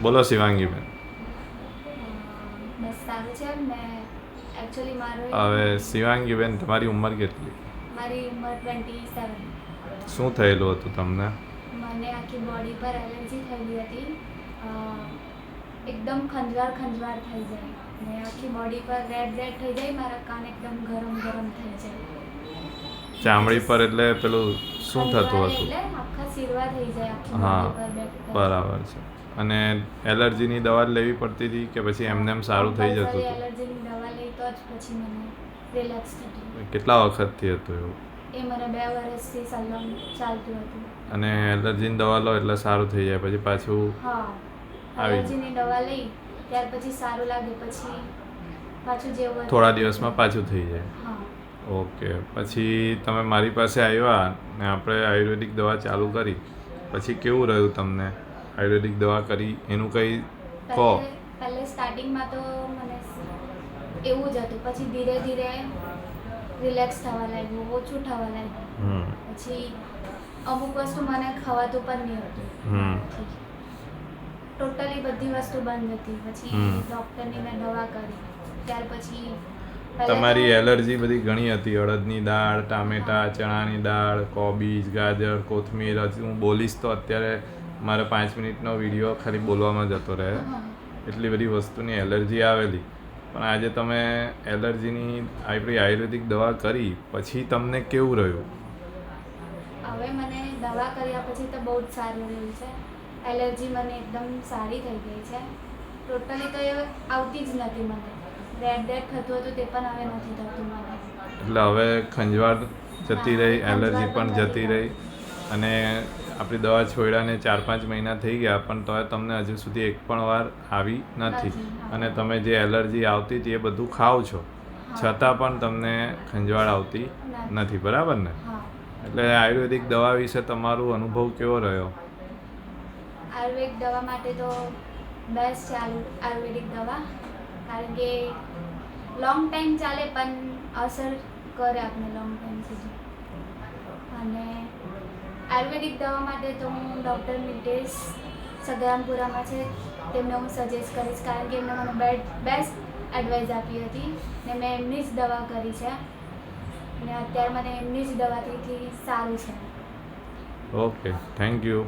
બોલો શિવાંગીબેન. બસ સારું છે ને. એકચ્યુઅલી હવે શિવાંગીબેન, તમારી ઉંમર કેટલી? મારી ઉંમર 27. શું થયેલું હતું તમને? મને આખી બોડી પર એલર્જી થયેલી હતી. એકદમ ખંજવાળ થઈ જાય ને આખી બોડી પર રેડ થઈ જાય. મારા કાન એકદમ ગરમ થઈ જાય. ચામડી પર એટલે પેલું શું થતું હતું? એટલે આખા સિરવા થઈ જાય આખી હા, બોડી પર. બરાબર છે. અને એલર્જીની દવા લેવી પડતી હતી કે પછી એમને એમ સારું થઈ જતું હતું? એલર્જીની દવા લઈ તો જ પછી મને રિલેક્સ થતું. કેટલા વખતથી હતું એવું? એ મને 2 વર્ષથી ચાલતું હતું. અને એલર્જીની દવા લો એટલે સારું થઈ જાય, પછી પાછું? હા, એલર્જીની દવા લઈ ત્યાર પછી સારું લાગે, પછી પાછું જેવું થોડા દિવસમાં પાછું થઈ જાય. હા. ઓકે. પછી તમે મારી પાસે આવ્યા ને આપણે આયુર્વેદિક દવા ચાલુ કરી, પછી કેવું રહ્યું તમને? આયુર્વેદિક દવા કરી એનું કંઈ કહો. પહેલે સ્ટાર્ટિંગમાં તો મને એવું જ હતું, પછી ધીરે ધીરે રિલેક્સ થવા લાગ્યું, ઓછું થવા લાગ્યું. પછી અમુક વસ્તુ મને ખવાતું પણ નહીં હતું. ટોટલી બધી વસ્તુ બંધ હતી. પછી ડૉક્ટરની મેં દવા કરી. ત્યાર પછી તમારી એલર્જી બધી ઘણી હતી, અડદની દાળ, ટામેટા, ચણાની દાળ, કોબીજ, ગાજર, કોથમીર. હજી હું બોલીશ તો અત્યારે મારે 5 મિનિટનો વિડીયો ખાલી બોલવામાં જતો રહે. એટલી બધી વસ્તુની એલર્જી આવેલી. પણ આજે તમે એલર્જીની આપણી આયુર્વેદિક દવા કરી પછી તમને કેવું રહ્યું? હવે મને દવા કર્યા પછી તો બહુ જ સારું રહ્યું છે. એલર્જી મને એકદમ સારી થઈ ગઈ છે. ટોટલી તો એ આવતી જ નથી મને. રેડ થતું હતું તે પણ હવે નથી થતું મને. એટલે હવે ખંજવાળ જતી રહી, એલર્જી પણ જતી રહી. અને આપણી દવા છોડ્યાને 4-5 મહિના થઈ ગયા, પણ તો તમને હજુ સુધી એક પણ વાર આવી નથી. અને તમે જે એલર્જી આવતી હતી એ બધું ખાઓ છો, છતાં પણ તમને ખંજવાળ આવતી નથી, બરાબર ને? એટલે આયુર્વેદિક દવા વિશે તમારો અનુભવ કેવો રહ્યો? આયુર્વેદિક દવા માટે તો બેસ્ટ છે આયુર્વેદિક દવા. કારણ કે લોંગ ટાઈમ ચાલે પણ અસર કરે આપણે લોંગ ટાઈમ સુધી. અને આયુર્વેદિક દવા માટે તો હું ડૉક્ટર મિતેશ સગરામપુરામાં છે, તેમને હું સજેસ્ટ કરીશ. કારણ કે એમને મને બેસ્ટ એડવાઇસ આપી હતી ને મેં એમની જ દવા કરી છે. અને અત્યારે મને એમની જ દવાથી સારું છે. Okay, thank you.